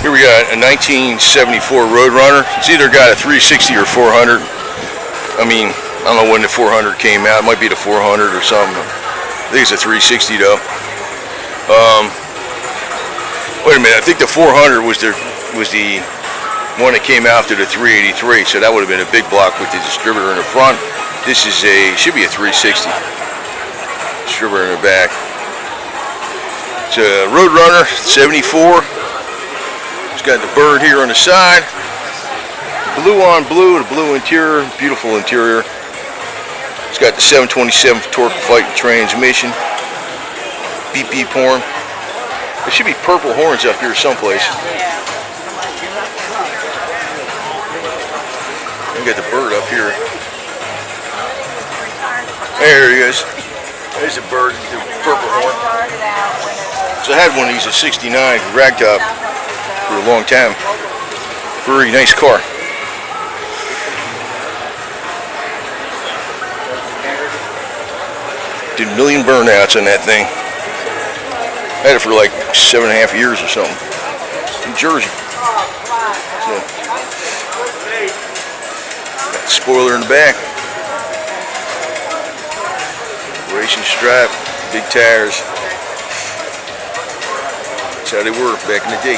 Here we got a 1974 Roadrunner. It's either got a 360 or 400. I mean, I don't know when the 400 came out. It might be the 400 or something. I think it's a 360 though. Wait a minute. I think the 400 was the one that came after the 383. So that would have been a big block with the distributor in the front. This is should be a 360. Distributor in the back. It's a Roadrunner 74. It's got the bird here on the side. Blue on blue, the blue interior, beautiful interior. It's got the 727 torque fighting transmission. Beep beep horn. There should be purple horns up here someplace. We got the bird up here. There he is. There's a bird, the purple horn. So I had one of these at 69 ragtop for a long time. Very nice car. Did a million burnouts on that thing. Had it for like 7.5 years or something. New Jersey. So, got the spoiler in the back. Racing stripe, big tires. That's how they were back in the day.